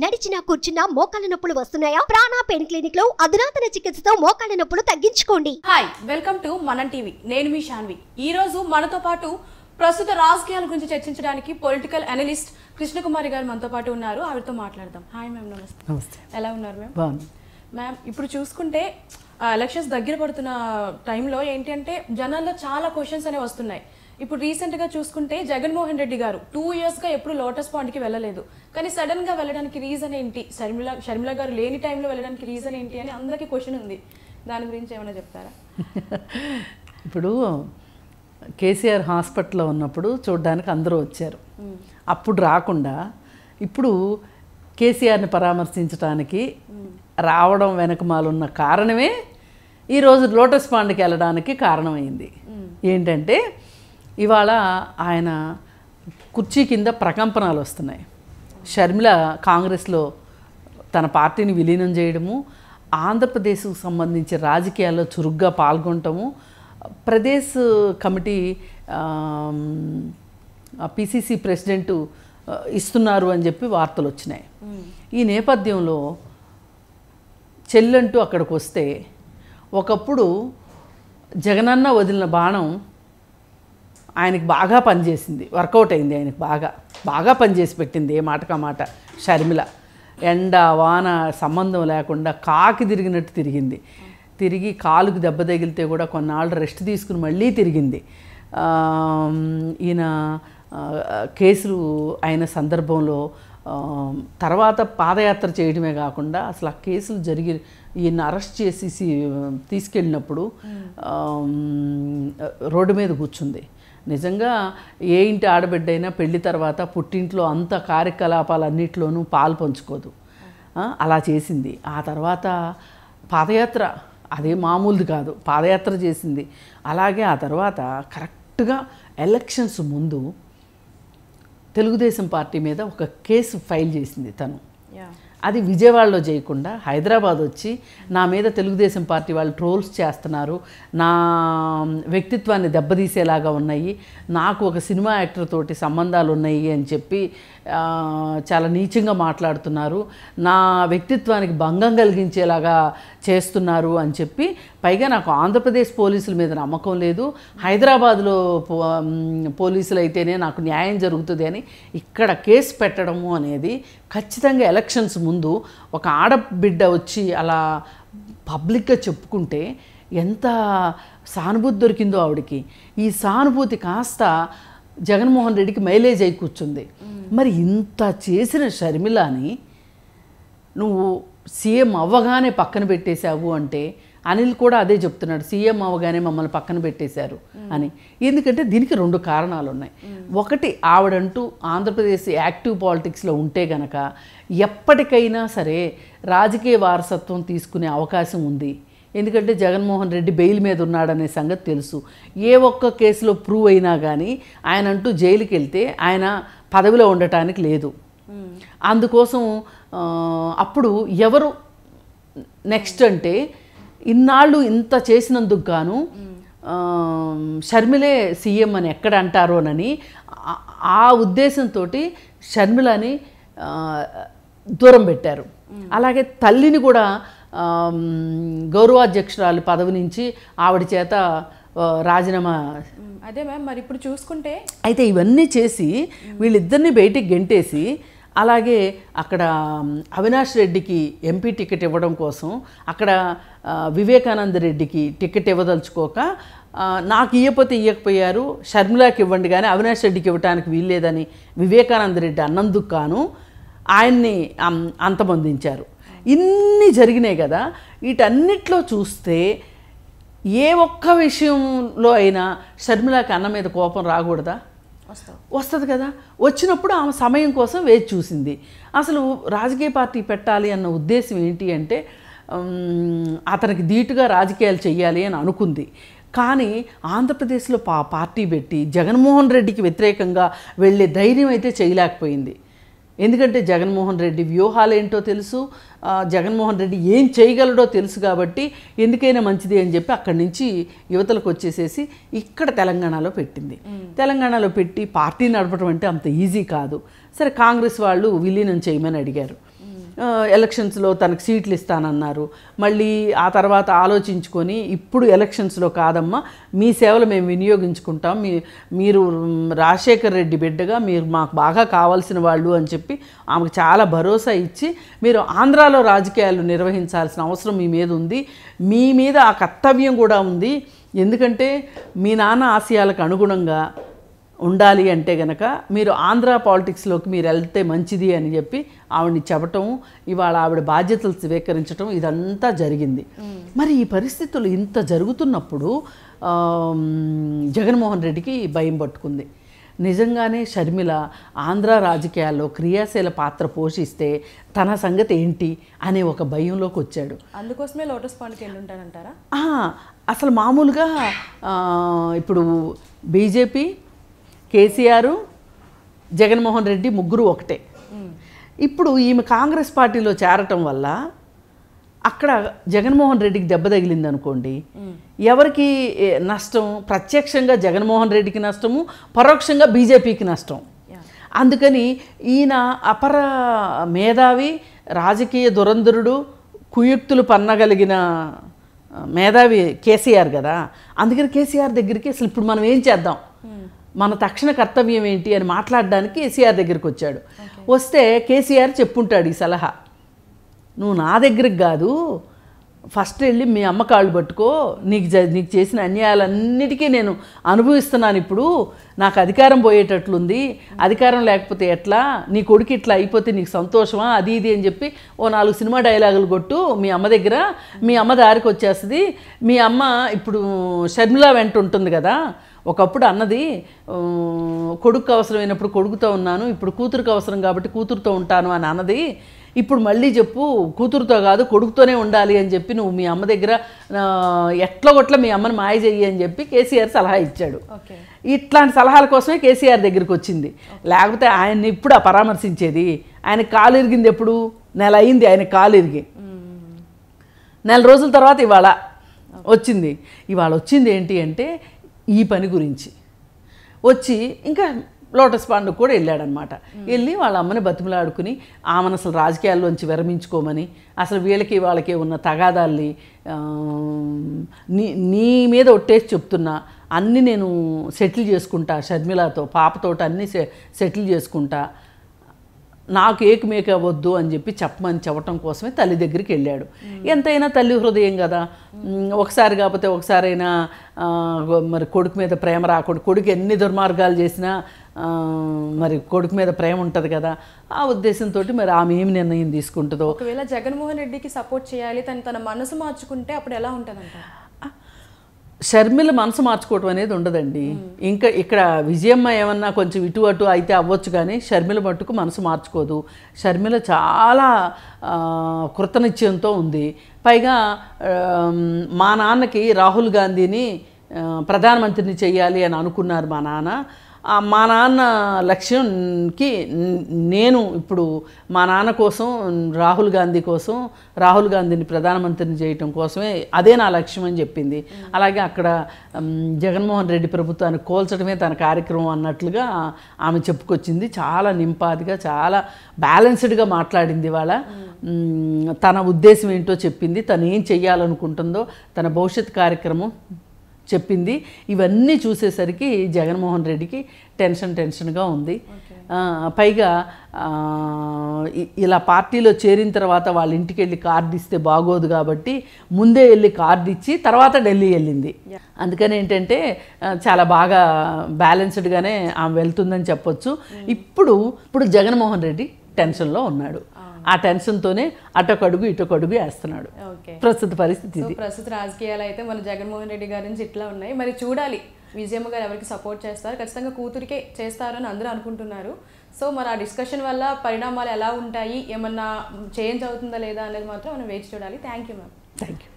నడిచినా కూర్చున్నా మోకాళ్ళ నొప్పులు వస్తున్నాయా? ప్రాణ పెయిన్ క్లినిక్ లో అధునాతన చికిత్సతో మోకాళ్ళ నొప్పులు తగ్గించుకోండి. హాయ్, వెల్కమ్ టు మనం టీవీ. నేను మీ శాన్వి. ఈ రోజు మనతో పాటు ప్రస్తుత రాజకీయాల గురించి చర్చించడానికి పొలిటికల్ అనలిస్ట్ కృష్ణకుమారి గారు మనతో పాటు ఉన్నారు. ఆవిడతో మాట్లాడదాం. హాయ్ మ్యామ్, నమస్తే. నమస్తే. ఎలా ఉన్నారు మ్యామ్? బాగుంది మ్యామ్, ఇప్పుడు చూసుకుంటే ఎలక్షన్స్ దగ్గర పడుతున్న టైంలో ఏంటి అంటే జనాల్లో చాలా క్వశ్చన్స్ అనేవి వస్తున్నాయి. ఇప్పుడు రీసెంట్గా చూసుకుంటే జగన్మోహన్ రెడ్డి గారు 2 yearsగా ఎప్పుడు లోటస్ పాండ్కి వెళ్ళలేదు, కానీ సడన్గా వెళ్ళడానికి రీజన్ ఏంటి? షర్మిల గారు లేని టైంలో వెళ్ళడానికి రీజన్ ఏంటి అని అందరికీ క్వశ్చన్ ఉంది. దాని గురించి ఏమైనా చెప్తారా? ఇప్పుడు కేసీఆర్ హాస్పిటల్లో ఉన్నప్పుడు చూడడానికి అందరూ వచ్చారు. అప్పుడు రాకుండా ఇప్పుడు కేసీఆర్ని పరామర్శించడానికి రావడం వెనకమాలున్న కారణమే ఈరోజు లోటస్ పాండ్కి వెళ్ళడానికి కారణమైంది. ఏంటంటే ఇవాళ ఆయన కుర్చీ కింద ప్రకంపనలు వస్తున్నాయి. షర్మిల కాంగ్రెస్లో తన పార్టీని విలీనం చేయడము, ఆంధ్రప్రదేశ్కు సంబంధించి రాజకీయాల్లో చురుగ్గా పాల్గొనటము, ప్రదేశ్ కమిటీ పిసిసి ప్రెసిడెంటు ఇస్తున్నారు అని చెప్పి వార్తలు వచ్చినాయి. ఈ నేపథ్యంలో చెల్లంటూ అక్కడికి వస్తే ఒకప్పుడు జగనన్న వదిలిన బాణం ఆయనకి బాగా పనిచేసింది, వర్కౌట్ అయింది. ఆయనకు బాగా పనిచేసి పెట్టింది. ఏ మాటకా మాట షర్మిల ఎండ వాన సంబంధం లేకుండా కాకి తిరిగినట్టు తిరిగి కాలుకు దెబ్బ తగిలితే కూడా కొన్నాళ్ళు రెస్ట్ తీసుకుని మళ్ళీ తిరిగింది. ఈయన కేసులు అయిన సందర్భంలో తర్వాత పాదయాత్ర చేయడమే కాకుండా అసలు ఆ కేసులు జరిగి ఈయన అరెస్ట్ చేసి తీసుకెళ్ళినప్పుడు రోడ్డు మీద కూర్చుంది. నిజంగా ఏ ఇంటి ఆడబిడ్డైనా పెళ్లి తర్వాత పుట్టింట్లో అంత కార్యకలాపాలన్నింటిలోనూ పాలు పంచుకోదు. అలా చేసింది. ఆ తర్వాత పాదయాత్ర అదే మామూలుది కాదు, పాదయాత్ర చేసింది. అలాగే ఆ తర్వాత కరెక్ట్గా ఎలక్షన్స్ ముందు తెలుగుదేశం పార్టీ మీద ఒక కేసు ఫైల్ చేసింది తను. అది విజయవాడలో చేయకుండా హైదరాబాద్ వచ్చి నా మీద తెలుగుదేశం పార్టీ వాళ్ళు ట్రోల్స్ చేస్తున్నారు, నా వ్యక్తిత్వాన్ని దెబ్బతీసేలాగా ఉన్నాయి, నాకు ఒక సినిమా యాక్టర్ తోటి సంబంధాలు ఉన్నాయి అని చెప్పి చాలా నీచంగా మాట్లాడుతున్నారు, నా వ్యక్తిత్వానికి భంగం కలిగించేలాగా చేస్తున్నారు అని చెప్పి, పైగా నాకు ఆంధ్రప్రదేశ్ పోలీసుల మీద నమ్మకం లేదు, హైదరాబాద్లో పోలీసులు అయితేనే నాకు న్యాయం జరుగుతుంది అని ఇక్కడ కేసు పెట్టడము అనేది ఖచ్చితంగా ఎలక్షన్స్ ముందు ఒక ఆడబిడ్డ వచ్చి అలా పబ్లిక్గా చెప్పుకుంటే ఎంత సానుభూతి దొరికిందో ఆవిడకి. ఈ సానుభూతి కాస్త జగన్మోహన్ రెడ్డికి మైలేజ్ అయి కూర్చుంది. మరి ఇంత చేసిన షర్మిలాని నువ్వు సీఎం అవ్వగానే పక్కన పెట్టేశావు అంటే అనిల్ కూడా అదే చెప్తున్నాడు, సీఎం అవ్వగానే మమ్మల్ని పక్కన పెట్టేశారు అని. ఎందుకంటే దీనికి 2 కారణాలు ఉన్నాయి. ఒకటి, ఆవిడంటూ ఆంధ్రప్రదేశ్ యాక్టివ్ పాలిటిక్స్లో ఉంటే గనక ఎప్పటికైనా సరే రాజకీయ వారసత్వం తీసుకునే అవకాశం ఉంది. ఎందుకంటే జగన్మోహన్ రెడ్డి బెయిల్ మీద ఉన్నాడనే సంగతి తెలుసు. ఏ ఒక్క కేసులో ప్రూవ్ అయినా కానీ ఆయన అంటూ జైలుకి వెళ్తే ఆయన పదవిలో ఉండటానికి లేదు. అందుకోసం అప్పుడు ఎవరు నెక్స్ట్ అంటే ఇన్నాళ్ళు ఇంత చేసినందుకు గాను షర్మిలే సీఎం అని ఎక్కడ అంటారోనని ఆ ఉద్దేశంతో షర్మిలని దూరం పెట్టారు. అలాగే తల్లిని కూడా గౌరవాధ్యక్షురాలు పదవి నుంచి ఆవిడ చేత రాజీనామా. అదే మ్యామ్, మరి ఇప్పుడు చూసుకుంటే అయితే ఇవన్నీ చేసి వీళ్ళిద్దరిని బయటికి గెంటేసి, అలాగే అక్కడ అవినాష్ రెడ్డికి ఎంపీ టికెట్ ఇవ్వడం కోసం అక్కడ వివేకానంద రెడ్డికి టికెట్ ఇవ్వదలుచుకోక నాకు ఇవ్వకపోయారు, షర్మిలాకి ఇవ్వండి కానీ అవినాష్ రెడ్డికి ఇవ్వడానికి వీల్లేదని వివేకానంద రెడ్డి అన్నందుకు గాను ఆయన్ని అంతమొందించారు. ఇన్ని జరిగినాయి కదా. వీటన్నిటిలో చూస్తే ఏ ఒక్క విషయంలో అయినా షర్మిలాకి అన్న మీద కోపం రాకూడదా? వస్తుంది కదా. వచ్చినప్పుడు ఆమె సమయం కోసం వేచి చూసింది. అసలు రాజకీయ పార్టీ పెట్టాలి అన్న ఉద్దేశం ఏంటి అంటే అతనికి ధీటుగా రాజకీయాలు చేయాలి అని అనుకుంది. కానీ ఆంధ్రప్రదేశ్లో పార్టీ పెట్టి జగన్మోహన్ రెడ్డికి వ్యతిరేకంగా వెళ్ళే ధైర్యం అయితే చేయలేకపోయింది. ఎందుకంటే జగన్మోహన్ రెడ్డి వ్యూహాలు ఏంటో తెలుసు, జగన్మోహన్ రెడ్డి ఏం చేయగలడో తెలుసు. కాబట్టి ఎందుకైనా మంచిది అని చెప్పి అక్కడి నుంచి యువతలకు వచ్చేసేసి ఇక్కడ తెలంగాణలో పెట్టింది. తెలంగాణలో పెట్టి పార్టీ నడపడం అంటే అంత ఈజీ కాదు. సరే, కాంగ్రెస్ వాళ్ళు విలీనం చేయమని అడిగారు. ఎలక్షన్స్లో తనకు సీట్లు ఇస్తానన్నారు. మళ్ళీ ఆ తర్వాత ఆలోచించుకొని ఇప్పుడు ఎలక్షన్స్లో కాదమ్మా, మీ సేవలు మేము వినియోగించుకుంటాం, మీరు రాజశేఖర్ రెడ్డి బిడ్డగా మీరు మాకు బాగా కావాల్సిన వాళ్ళు అని చెప్పి ఆమెకు చాలా భరోసా ఇచ్చి, మీరు ఆంధ్రాలో రాజకీయాలు నిర్వహించాల్సిన అవసరం మీ మీద ఉంది, మీ మీద ఆ కర్తవ్యం కూడా ఉంది, ఎందుకంటే మీ నాన్న ఆశయాలకు అనుగుణంగా ఉండాలి అంటే గనక మీరు ఆంధ్ర పాలిటిక్స్లోకి మీరు వెళ్తే మంచిది అని చెప్పి ఆవిడని చెప్పటం, ఇవాళ ఆవిడ బాధ్యతలు స్వీకరించడం ఇదంతా జరిగింది. మరి ఈ పరిస్థితులు ఇంత జరుగుతున్నప్పుడు జగన్మోహన్ రెడ్డికి భయం పట్టుకుంది. నిజంగానే షర్మిల ఆంధ్ర రాజకీయాల్లో క్రియాశీల పాత్ర పోషిస్తే తన సంగతి ఏంటి అనే ఒక భయంలోకి వచ్చాడు. అందుకోసమే లోటస్ పాండ్కి వెళ్ళి ఉంటానంటారా? అసలు మామూలుగా ఇప్పుడు బీజేపీ, కేసీఆర్, జగన్మోహన్ రెడ్డి ముగ్గురు ఒకటే. ఇప్పుడు ఈమె కాంగ్రెస్ పార్టీలో చేరటం వల్ల అక్కడ జగన్మోహన్ రెడ్డికి దెబ్బ తగిలింది అనుకోండి, ఎవరికి నష్టం? ప్రత్యక్షంగా జగన్మోహన్ రెడ్డికి నష్టము, పరోక్షంగా బీజేపీకి నష్టం. అందుకని ఈయన అపర మేధావి, రాజకీయ దురంధరుడు, కుయుక్తులు పన్నగలిగిన మేధావి కేసీఆర్ కదా. అందుకని కేసీఆర్ దగ్గరికి అసలు ఇప్పుడు మనం ఏం చేద్దాం, మన తక్షణ కర్తవ్యం ఏంటి అని మాట్లాడడానికి కేసీఆర్ దగ్గరికి వచ్చాడు. వస్తే కేసీఆర్ చెప్పుంటాడు ఈ సలహా, నువ్వు నా దగ్గరికి కాదు, ఫస్ట్ వెళ్ళి మీ అమ్మ కాళ్ళు పట్టుకో, నీకు చేసిన అన్యాయాలన్నిటికీ నేను అనుభవిస్తున్నాను, ఇప్పుడు నాకు అధికారం పోయేటట్లుంది, అధికారం లేకపోతే ఎట్లా, నీ కొడుకు ఇట్లా అయిపోతే నీకు సంతోషమా, అది ఇది అని చెప్పి ఓ 4 సినిమా డైలాగులు కొట్టు మీ అమ్మ దగ్గర, మీ అమ్మ దారికి వచ్చేస్తుంది. మీ అమ్మ ఇప్పుడు షర్మిల వెంట ఉంటుంది కదా, ఒకప్పుడు అన్నది కొడుకు అవసరమైనప్పుడు కొడుకుతో ఉన్నాను, ఇప్పుడు కూతురుకు అవసరం కాబట్టి కూతురుతో ఉంటాను అని అన్నది, ఇప్పుడు మళ్ళీ చెప్పు కూతురుతో కాదు కొడుకుతోనే ఉండాలి అని చెప్పి నువ్వు మీ అమ్మ దగ్గర ఎట్లా కొట్ల మీ అమ్మని మాయ చెయ్యి అని చెప్పి కేసీఆర్ సలహా ఇచ్చాడు. ఇట్లాంటి సలహాల కోసమే కేసీఆర్ దగ్గరికి వచ్చింది, లేకపోతే ఆయన్ని ఇప్పుడు పరామర్శించేది. ఆయన కాలు ఇరిగింది ఎప్పుడు? నెల అయింది ఆయన కాలు ఇరిగి, నెల రోజుల తర్వాత ఇవాళ వచ్చింది. ఇవాళ వచ్చింది ఏంటి అంటే ఈ పని గురించి వచ్చి ఇంకా లోటస్ పాండ్ కూడా వెళ్ళాడనమాట. వెళ్ళి వాళ్ళ అమ్మని బతిమలాడుకుని ఆమెను అసలు రాజకీయాల్లోంచి విరమించుకోమని, అసలు వీళ్ళకి వాళ్ళకి ఉన్న తగాదాల్ని నీ మీద ఒట్టేసి చెప్తున్నా, అన్నీ నేను సెటిల్ చేసుకుంటా, షర్మిలతో పాపతోటి అన్నీ సెటిల్ చేసుకుంటా, నాకు ఏకమేక అవ్వద్దు అని చెప్పి చెప్పటం కోసమే తల్లి దగ్గరికి వెళ్ళాడు. ఎంతైనా తల్లి హృదయం కదా, ఒకసారి కాకపోతే ఒకసారైనా మరి కొడుకు మీద ప్రేమ రాకుండా, కొడుకు ఎన్ని దుర్మార్గాలు చేసినా మరి కొడుకు మీద ప్రేమ ఉంటుంది కదా, ఆ ఉద్దేశంతో మరి ఆమె ఏమి నిర్ణయం తీసుకుంటుందో. ఒకవేళ జగన్మోహన్ రెడ్డికి సపోర్ట్ చేయాలి, తన మనసు మార్చుకుంటే అప్పుడు ఎలా ఉంటుందంట? షర్మిల మనసు మార్చుకోవటం అనేది ఉండదండి. ఇంకా ఇక్కడ విజయమ్మ ఏమన్నా కొంచెం ఇటు అటు అయితే అవ్వచ్చు, కానీ షర్మిల మట్టుకు మనసు మార్చుకోదు. షర్మిల చాలా కృతనిశ్చయంతో ఉంది. పైగా మా నాన్నకి రాహుల్ గాంధీని ప్రధానమంత్రిని చెయ్యాలి అని అనుకున్నారు మా నాన్న. మా నాన్న లక్ష్యంకి నేను ఇప్పుడు మా నాన్న కోసం, రాహుల్ గాంధీ కోసం, రాహుల్ గాంధీని ప్రధానమంత్రిని చేయటం కోసమే అదే నా లక్ష్యం అని చెప్పింది. అలాగే అక్కడ జగన్మోహన్ రెడ్డి ప్రభుత్వాన్ని కోల్చడమే తన కార్యక్రమం అన్నట్లుగా ఆమె చెప్పుకొచ్చింది. చాలా నింపాదిగా, చాలా బ్యాలెన్స్డ్గా మాట్లాడింది. వాళ్ళ తన ఉద్దేశం ఏంటో చెప్పింది, తను ఏం చెయ్యాలనుకుంటుందో, తన భవిష్యత్ కార్యక్రమం చెప్పింది. ఇవన్నీ చూసేసరికి జగన్మోహన్ రెడ్డికి టెన్షన్గా ఉంది. పైగా ఇలా పార్టీలో చేరిన తర్వాత వాళ్ళ ఇంటికి వెళ్ళి కార్డు ఇస్తే బాగోదు కాబట్టి ముందే వెళ్ళి కార్డు ఇచ్చి తర్వాత ఢిల్లీ వెళ్ళింది. అందుకని ఏంటంటే చాలా బాగా బ్యాలెన్స్డ్గానే ఆమె వెళ్తుందని చెప్పొచ్చు. ఇప్పుడు జగన్మోహన్ రెడ్డి టెన్షన్లో ఉన్నాడు. ఆ టెన్షన్తోనే అటొకడుగు ఇటొకడుగు వేస్తున్నాడు. ప్రస్తుత పరిస్థితి ఇది. ప్రస్తుత రాజకీయాలు అయితే మన జగన్మోహన్ రెడ్డి గారి నుంచి ఇట్లా ఉన్నాయి. మరి చూడాలి విజయమ్మ గారు ఎవరికి సపోర్ట్ చేస్తారు. ఖచ్చితంగా కూతురికే చేస్తారని అందరూ అనుకుంటున్నారు. సో మరి ఆ డిస్కషన్ వల్ల పరిణామాలు ఎలా ఉంటాయి, ఏమన్నా చేంజ్ అవుతుందా లేదా అనేది మాత్రం మనం వేచి చూడాలి. Thank you ma'am. Thank you.